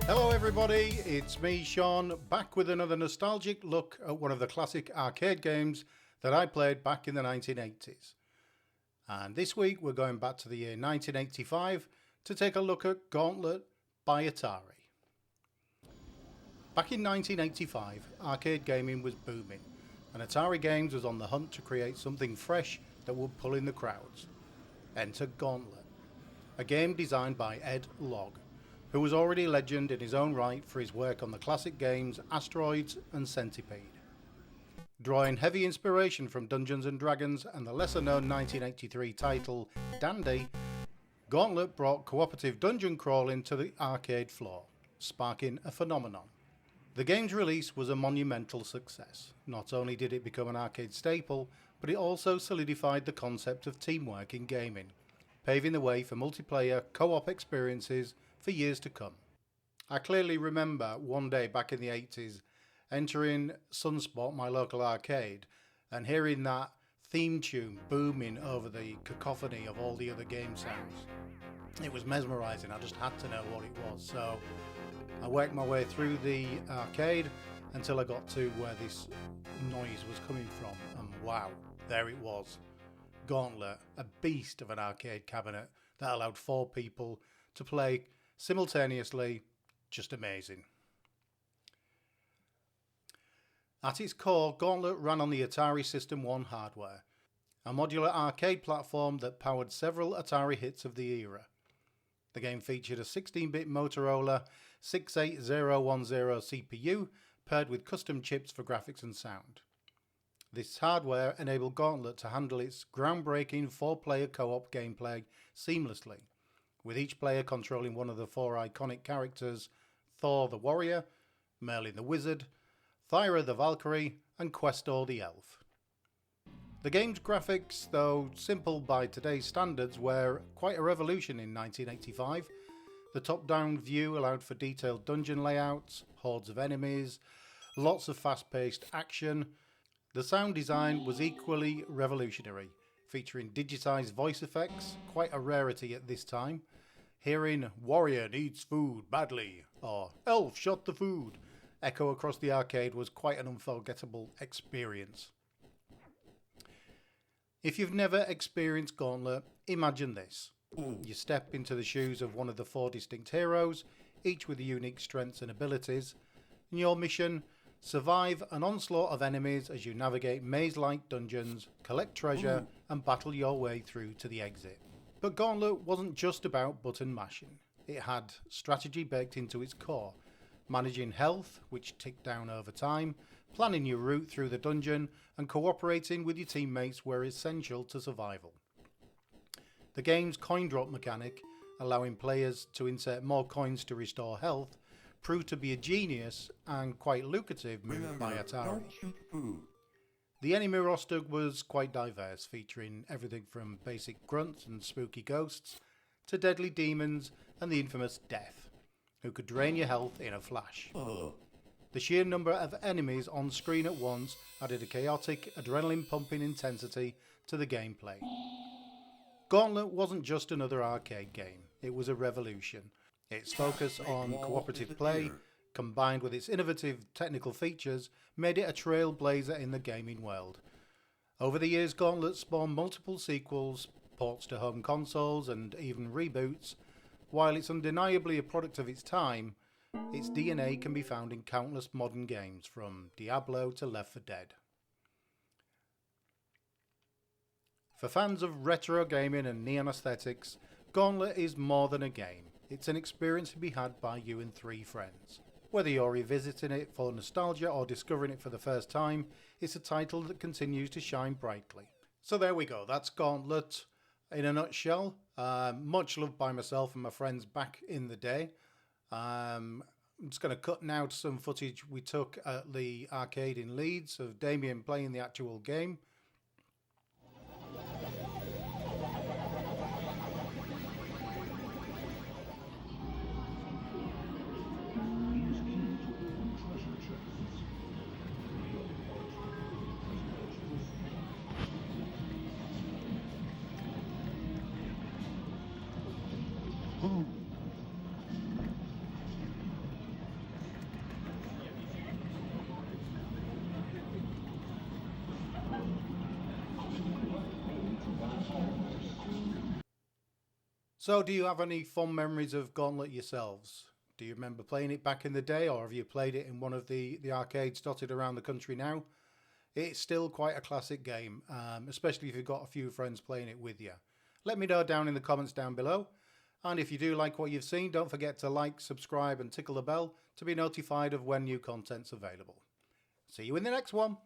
Hello everybody, it's me Sean, back with another nostalgic look at one of the classic arcade games that I played back in the 1980s. And this week we're going back to the year 1985 to take a look at Gauntlet by Atari. Back in 1985, arcade gaming was booming, and Atari Games was on the hunt to create something fresh that would pull in the crowds. Enter Gauntlet, a game designed by Ed Logg, who was already a legend in his own right for his work on the classic games Asteroids and Centipede. Drawing heavy inspiration from Dungeons & Dragons and the lesser-known 1983 title Dandy, Gauntlet brought cooperative dungeon crawling to the arcade floor, sparking a phenomenon. The game's release was a monumental success. Not only did it become an arcade staple, but it also solidified the concept of teamwork in gaming, paving the way for multiplayer co-op experiences for years to come. I clearly remember one day back in the 80s entering Sunspot, my local arcade, and hearing that theme tune booming over the cacophony of all the other game sounds. It was mesmerising, I just had to know what it was, so I worked my way through the arcade until I got to where this noise was coming from, and wow, there it was. Gauntlet, a beast of an arcade cabinet that allowed 4 people to play simultaneously, just amazing. At its core, Gauntlet ran on the Atari System 1 hardware, a modular arcade platform that powered several Atari hits of the era. The game featured a 16-bit Motorola 68010 CPU paired with custom chips for graphics and sound. This hardware enabled Gauntlet to handle its groundbreaking 4-player co-op gameplay seamlessly, with each player controlling one of the 4 iconic characters: Thor the Warrior, Merlin the Wizard, Thyra the Valkyrie, and Questor the Elf. The game's graphics, though simple by today's standards, were quite a revolution in 1985. The top-down view allowed for detailed dungeon layouts, hordes of enemies, lots of fast-paced action. The sound design was equally revolutionary, featuring digitised voice effects, quite a rarity at this time. Hearing "Warrior needs food badly" or "Elf shot the food" echo across the arcade was quite an unforgettable experience. If you've never experienced Gauntlet, imagine this. You step into the shoes of one of the 4 distinct heroes, each with unique strengths and abilities, and your mission: survive an onslaught of enemies as you navigate maze-like dungeons, collect treasure, and battle your way through to the exit. But Gauntlet wasn't just about button mashing. It had strategy baked into its core. Managing health, which ticked down over time, planning your route through the dungeon, and cooperating with your teammates were essential to survival. The game's coin drop mechanic, allowing players to insert more coins to restore health, proved to be a genius and quite lucrative move by Atari. The enemy roster was quite diverse, featuring everything from basic grunts and spooky ghosts to deadly demons and the infamous Death, who could drain your health in a flash. The sheer number of enemies on screen at once added a chaotic, adrenaline-pumping intensity to the gameplay. Gauntlet wasn't just another arcade game, it was a revolution. Its focus on cooperative play, combined with its innovative technical features, made it a trailblazer in the gaming world. Over the years, Gauntlet spawned multiple sequels, ports to home consoles, and even reboots. While it's undeniably a product of its time, its DNA can be found in countless modern games, from Diablo to Left 4 Dead. For fans of retro gaming and neon aesthetics, Gauntlet is more than a game. It's an experience to be had by you and 3 friends. Whether you're revisiting it for nostalgia or discovering it for the first time, it's a title that continues to shine brightly. So there we go, that's Gauntlet in a nutshell. Much loved by myself and my friends back in the day. I'm just going to cut now to some footage we took at the arcade in Leeds of Damien playing the actual game. So do you have any fond memories of Gauntlet yourselves? Do you remember playing it back in the day, or have you played it in one of the arcades dotted around the country now? It's still quite a classic game, especially if you've got a few friends playing it with you. Let me know down in the comments down below. And if you do like what you've seen, don't forget to like, subscribe and tickle the bell to be notified of when new content's available. See you in the next one.